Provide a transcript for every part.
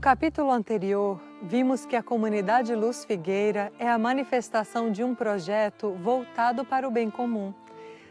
No capítulo anterior, vimos que a Comunidade Luz Figueira é a manifestação de um projeto voltado para o bem comum.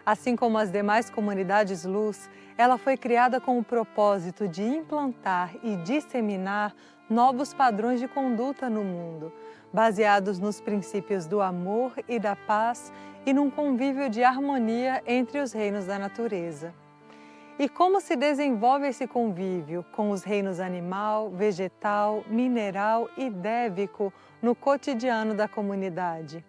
Assim como as demais comunidades Luz, ela foi criada com o propósito de implantar e disseminar novos padrões de conduta no mundo, baseados nos princípios do amor e da paz e num convívio de harmonia entre os reinos da natureza. E como se desenvolve esse convívio com os reinos animal, vegetal, mineral e dévico no cotidiano da comunidade?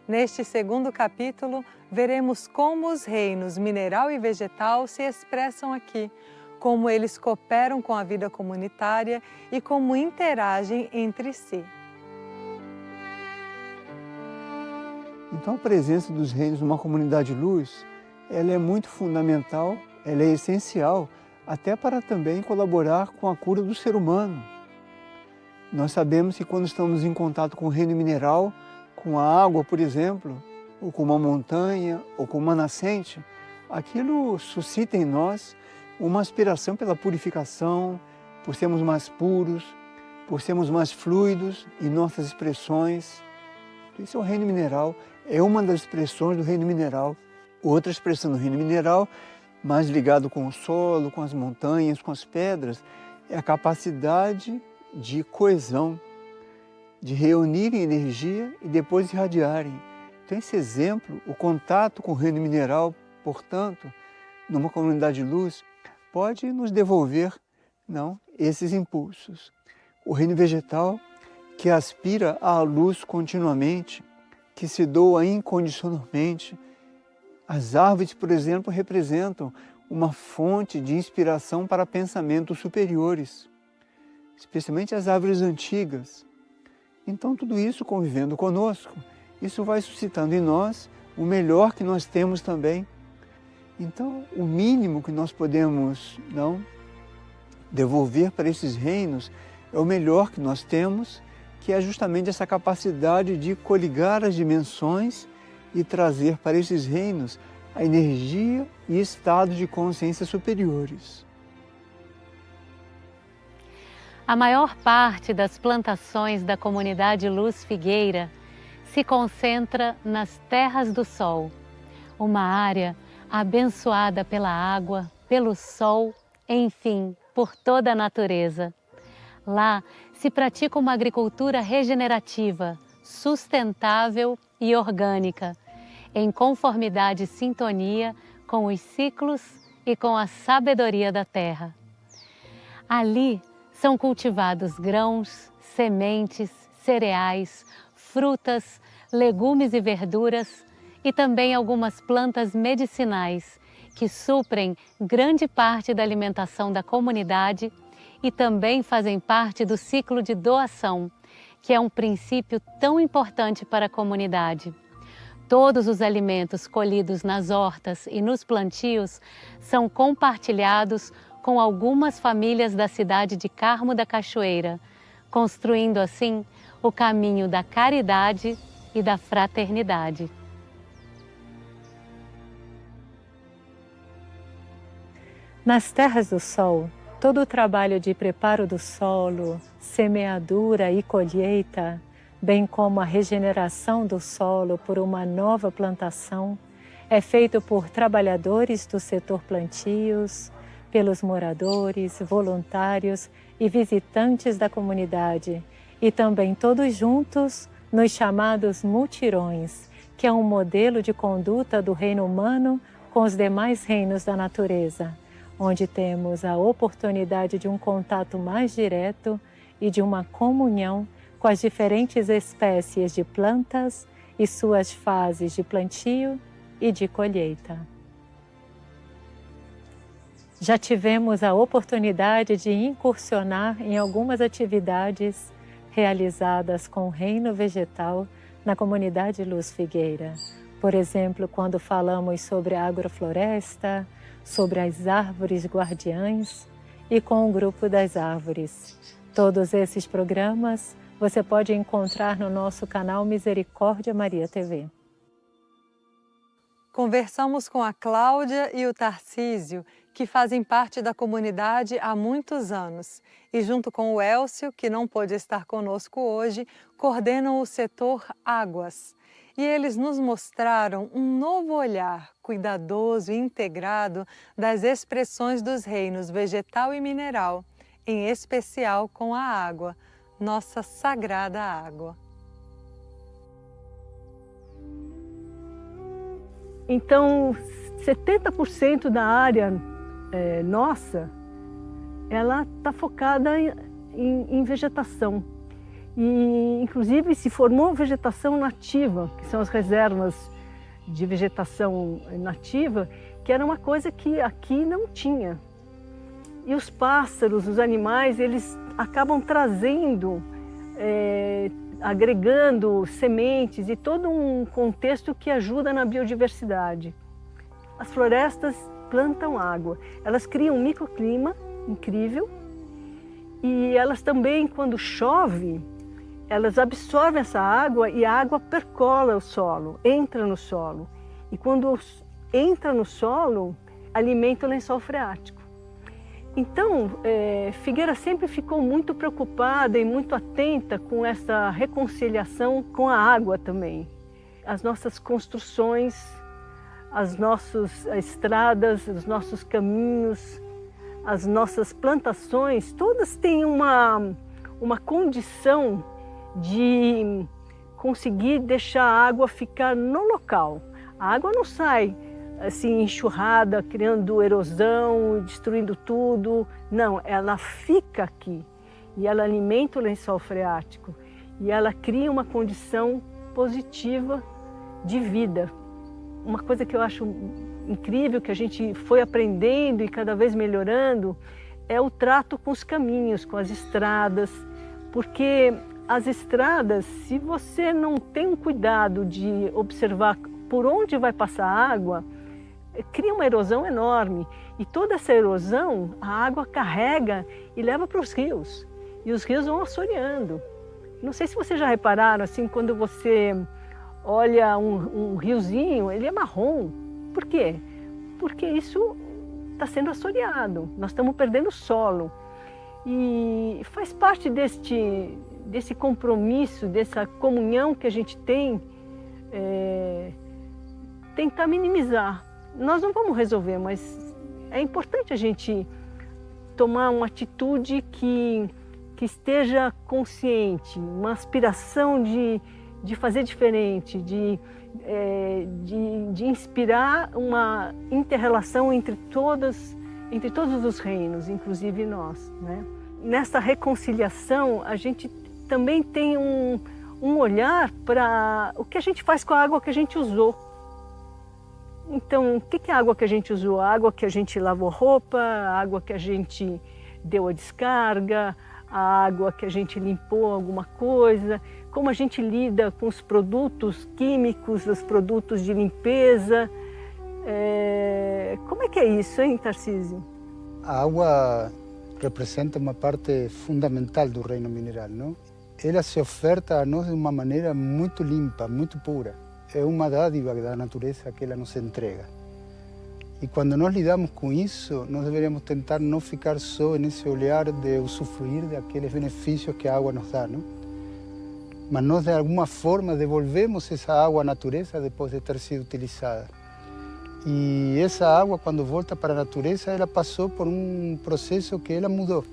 Neste segundo capítulo, veremos como os reinos mineral e vegetal se expressam aqui, como eles cooperam com a vida comunitária e como interagem entre si. Então a presença dos reinos numa comunidade luz, ela é muito fundamental, ela é essencial, até para também colaborar com a cura do ser humano. Nós sabemos que quando estamos em contato com o reino mineral, com a água, por exemplo, ou com uma montanha, ou com uma nascente, aquilo suscita em nós uma aspiração pela purificação, por sermos mais puros, por sermos mais fluidos em nossas expressões. Isso é o reino mineral, é uma das expressões do reino mineral. Outra expressão do reino mineral, mais ligado com o solo, com as montanhas, com as pedras, é a capacidade de coesão, de reunirem energia e depois irradiarem. Então esse exemplo, o contato com o reino mineral, portanto, numa comunidade de luz, pode nos devolver, esses impulsos. O reino vegetal, que aspira à luz continuamente, que se doa incondicionalmente. As árvores, por exemplo, representam uma fonte de inspiração para pensamentos superiores, especialmente as árvores antigas. Então, tudo isso convivendo conosco, isso vai suscitando em nós o melhor que nós temos também. Então, o mínimo que nós podemos devolver para esses reinos é o melhor que nós temos, que é justamente essa capacidade de coligar as dimensões e trazer para esses reinos a energia e estados de consciência superiores. A maior parte das plantações da comunidade Luz Figueira se concentra nas Terras do Sol, uma área abençoada pela água, pelo sol, enfim, por toda a natureza. Lá se pratica uma agricultura regenerativa, sustentável e orgânica, em conformidade e sintonia com os ciclos e com a sabedoria da terra. Ali são cultivados grãos, sementes, cereais, frutas, legumes e verduras e também algumas plantas medicinais que suprem grande parte da alimentação da comunidade e também fazem parte do ciclo de doação, que é um princípio tão importante para a comunidade. Todos os alimentos colhidos nas hortas e nos plantios são compartilhados com algumas famílias da cidade de Carmo da Cachoeira, construindo assim o caminho da caridade e da fraternidade. Nas Terras do Sol, todo o trabalho de preparo do solo, semeadura e colheita, bem como a regeneração do solo por uma nova plantação, é feito por trabalhadores do setor plantios, pelos moradores, voluntários e visitantes da comunidade, e também todos juntos nos chamados mutirões, que é um modelo de conduta do reino humano com os demais reinos da natureza, onde temos a oportunidade de um contato mais direto e de uma comunhão com as diferentes espécies de plantas e suas fases de plantio e de colheita. Já tivemos a oportunidade de incursionar em algumas atividades realizadas com o reino vegetal na comunidade Luz Figueira. Por exemplo, quando falamos sobre a agrofloresta, sobre as árvores guardiãs e com o grupo das árvores. Todos esses programas você pode encontrar no nosso canal Misericórdia Maria TV. Conversamos com a Cláudia e o Tarcísio, que fazem parte da comunidade há muitos anos e, junto com o Elcio, que não pôde estar conosco hoje, coordenam o setor Águas. E eles nos mostraram um novo olhar cuidadoso e integrado das expressões dos reinos vegetal e mineral, em especial com a água, nossa sagrada água. Então, 70% da área nossa, ela está focada em vegetação. E, inclusive, se formou vegetação nativa, que são as reservas de vegetação nativa, que era uma coisa que aqui não tinha. E os pássaros, os animais, eles acabam trazendo, agregando sementes e todo um contexto que ajuda na biodiversidade. As florestas plantam água, elas criam um microclima incrível e elas também, quando chove, elas absorvem essa água e a água percola o solo, entra no solo. E quando entra no solo, alimenta o lençol freático. Então, Figueira sempre ficou muito preocupada e muito atenta com essa reconciliação com a água também. As nossas construções, as nossas estradas, os nossos caminhos, as nossas plantações, todas têm uma condição de conseguir deixar a água ficar no local. A água não sai assim enxurrada, criando erosão, destruindo tudo. Não, ela fica aqui e ela alimenta o lençol freático e ela cria uma condição positiva de vida. Uma coisa que eu acho incrível, que a gente foi aprendendo e cada vez melhorando, é o trato com os caminhos, com as estradas, porque as estradas, se você não tem um cuidado de observar por onde vai passar a água, cria uma erosão enorme. E toda essa erosão, a água carrega e leva para os rios. E os rios vão assoreando. Não sei se vocês já repararam, assim, quando você olha um riozinho, ele é marrom. Por quê? Porque isso está sendo assoreado. Nós estamos perdendo solo. E faz parte desse compromisso, dessa comunhão que a gente tem, tentar minimizar. Nós não vamos resolver, mas é importante a gente tomar uma atitude que esteja consciente, uma aspiração de fazer diferente, de inspirar uma inter-relação entre todos os reinos, inclusive nós, né? Nessa reconciliação, a gente também tem um olhar para o que a gente faz com a água que a gente usou. Então, o que é a água que a gente usou? A água que a gente lavou roupa, a água que a gente deu a descarga, a água que a gente limpou alguma coisa, como a gente lida com os produtos químicos, os produtos de limpeza. Como é que é isso, hein, Tarcísio? A água representa uma parte fundamental do reino mineral, não? Ela se oferta a nós de uma maneira muito limpa, muito pura. É uma dádiva da natureza que ela nos entrega. E quando nós lidamos com isso, nós deveríamos tentar não ficar só nesse olhar de usufruir daqueles benefícios que a água nos dá, não? Mas nós, de alguma forma, devolvemos essa água à natureza depois de ter sido utilizada. E essa água, quando volta para a natureza, ela passou por um processo que ela mudou.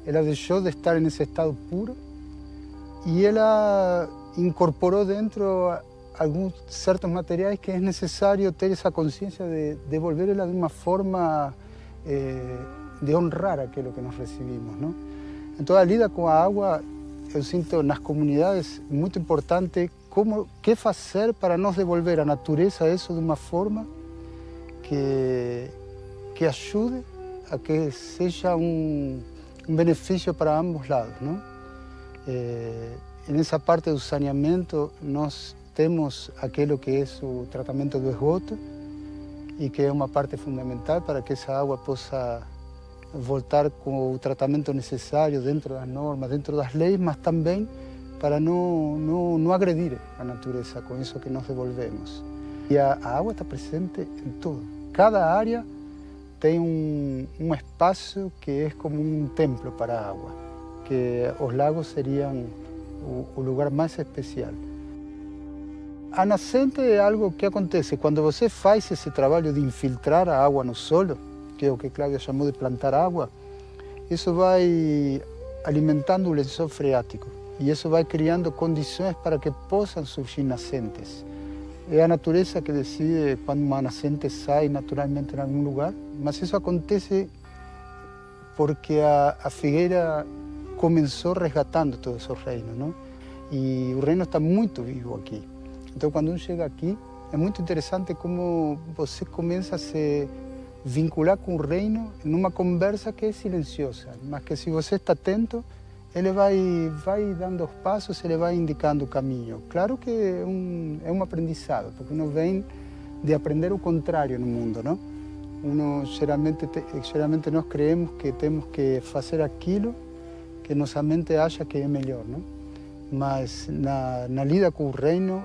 Ela deixou de estar nesse estado puro e ela incorporou dentro alguns certos materiais que é necessário ter essa consciência de devolver ela de uma forma de honrar aquilo que nós recebemos, não? Então, a lida com a água, eu sinto nas comunidades muito importante o que fazer para nós devolver à natureza isso de uma forma que ajude a que seja um benefício para ambos lados, não? Nessa parte do saneamento, nós temos aquilo que é o tratamento do esgoto e que é uma parte fundamental para que essa água possa voltar com o tratamento necessário dentro das normas, dentro das leis, mas também para não agredir a natureza com isso que nós devolvemos. E a água está presente em tudo. Cada área tem um espaço que é como um templo para a água, que os lagos seriam o lugar mais especial. A nascente é algo que acontece quando você faz esse trabalho de infiltrar a água no solo, que é o que Cláudia chamou de plantar água. Isso vai alimentando o lençol freático e isso vai criando condições para que possam surgir nascentes. É a natureza que decide quando uma nascente sai naturalmente em algum lugar, mas isso acontece porque a figueira começou resgatando todos os reinos, não? E o reino está muito vivo aqui. Então, quando um chega aqui, é muito interessante como você começa a se vincular com o reino numa conversa que é silenciosa, mas que se você está atento, ele vai dando os passos, ele vai indicando o caminho. Claro que é um aprendizado, porque uno vem de aprender o contrário no mundo, não? Geralmente nós creemos que temos que fazer aquilo que nossa mente acha que é melhor, não? Mas na lida com o reino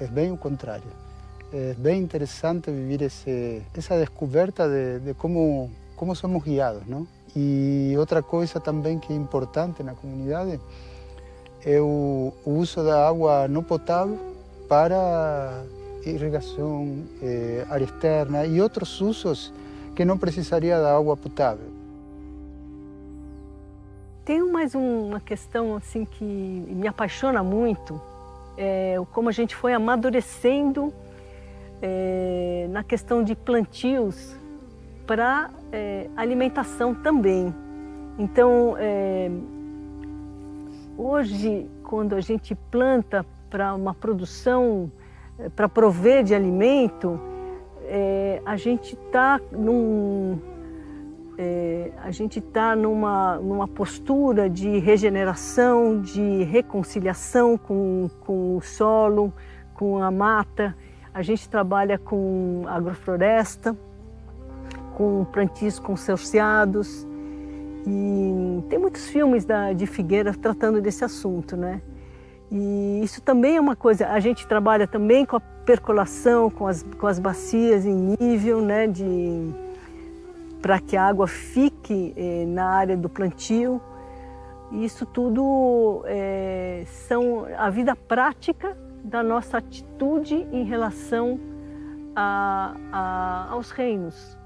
é bem o contrário. É bem interessante viver essa descoberta de como somos guiados, não? E outra coisa também que é importante na comunidade é o uso da água não potável para irrigação, área externa e outros usos que não precisaria da água potável. Tem mais uma questão assim que me apaixona muito, como a gente foi amadurecendo na questão de plantios para alimentação também. Então, hoje, quando a gente planta para uma produção, para prover de alimento, a gente está numa postura de regeneração, de reconciliação com o solo, com a mata. A gente trabalha com agrofloresta, com plantios consorciados. E tem muitos filmes de Figueira tratando desse assunto, né? E isso também é uma coisa, a gente trabalha também com a percolação, com as bacias em nível, né, para que a água fique na área do plantio. E isso tudo são a vida prática da nossa atitude em relação aos reinos.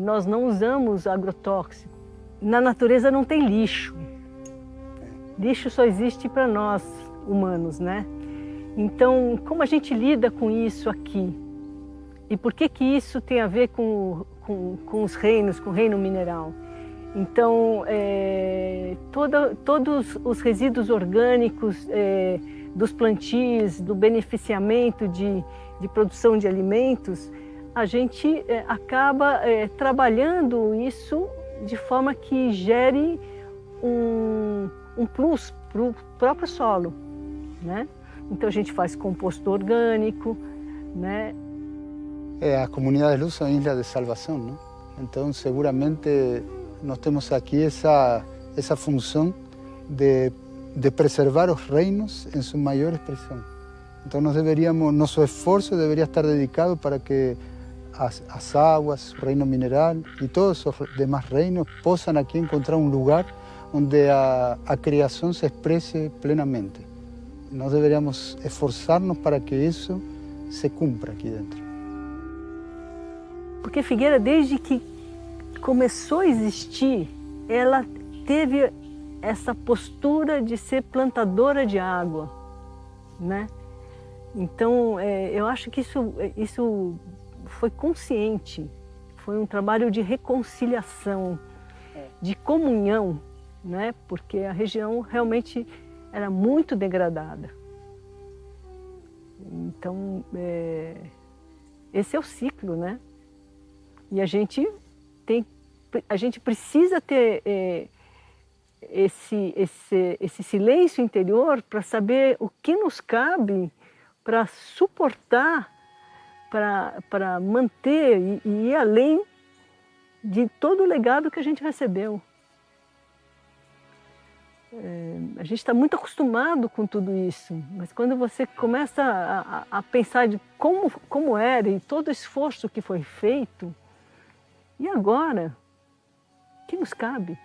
Nós não usamos agrotóxico. Na natureza não tem lixo. Lixo só existe para nós, humanos, né? Então, como a gente lida com isso aqui? E por que isso tem a ver com os reinos, com o reino mineral? Então, todos os resíduos orgânicos dos plantios, do beneficiamento de produção de alimentos, a gente acaba trabalhando isso de forma que gere um plus para o próprio solo, né? Então a gente faz composto orgânico, né? As comunidades luz são ilhas de salvação, não? Então seguramente nós temos aqui essa função de preservar os reinos em sua maior expressão. Então nosso esforço deveria estar dedicado para que as águas, o reino mineral e todos os demais reinos possam aqui encontrar um lugar onde a criação se expresse plenamente. Nós deveríamos esforçar-nos para que isso se cumpra aqui dentro. Porque Figueira, desde que começou a existir, ela teve essa postura de ser plantadora de água, né? Então, eu acho que isso foi consciente, foi um trabalho de reconciliação, de comunhão, né? Porque a região realmente era muito degradada. Então, esse é o ciclo, né? E a gente precisa ter esse silêncio interior para saber o que nos cabe para suportar, para manter e ir além de todo o legado que a gente recebeu. A gente está muito acostumado com tudo isso, mas quando você começa a pensar de como era e todo o esforço que foi feito, e agora? O que nos cabe?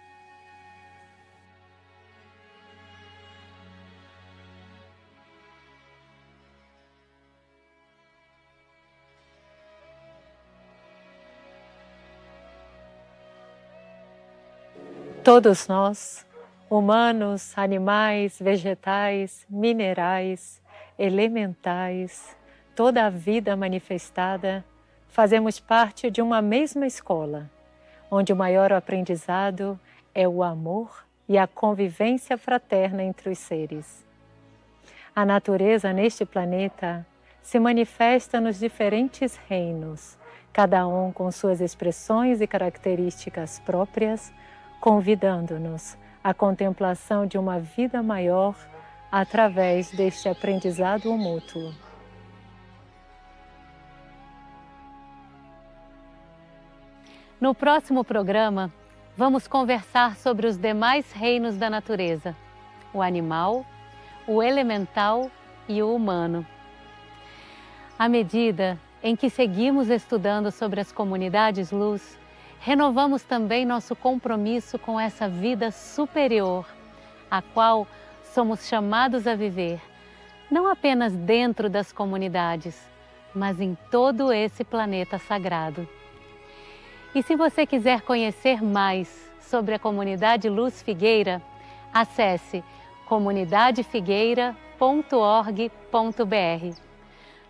Todos nós, humanos, animais, vegetais, minerais, elementais, toda a vida manifestada, fazemos parte de uma mesma escola, onde o maior aprendizado é o amor e a convivência fraterna entre os seres. A natureza neste planeta se manifesta nos diferentes reinos, cada um com suas expressões e características próprias, convidando-nos à contemplação de uma vida maior através deste aprendizado mútuo. No próximo programa, vamos conversar sobre os demais reinos da natureza: o animal, o elemental e o humano. À medida em que seguimos estudando sobre as comunidades luz, renovamos também nosso compromisso com essa vida superior, a qual somos chamados a viver, não apenas dentro das comunidades, mas em todo esse planeta sagrado. E se você quiser conhecer mais sobre a Comunidade Luz Figueira, acesse comunidadefigueira.org.br.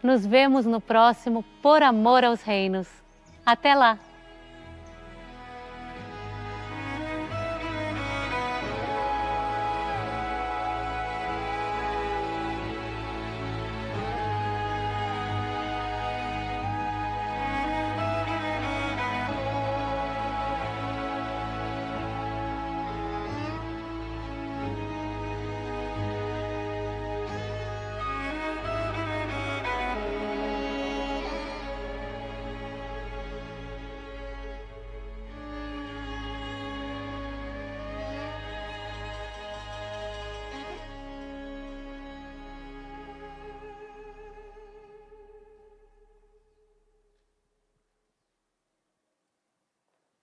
Nos vemos no próximo Por Amor aos Reinos. Até lá!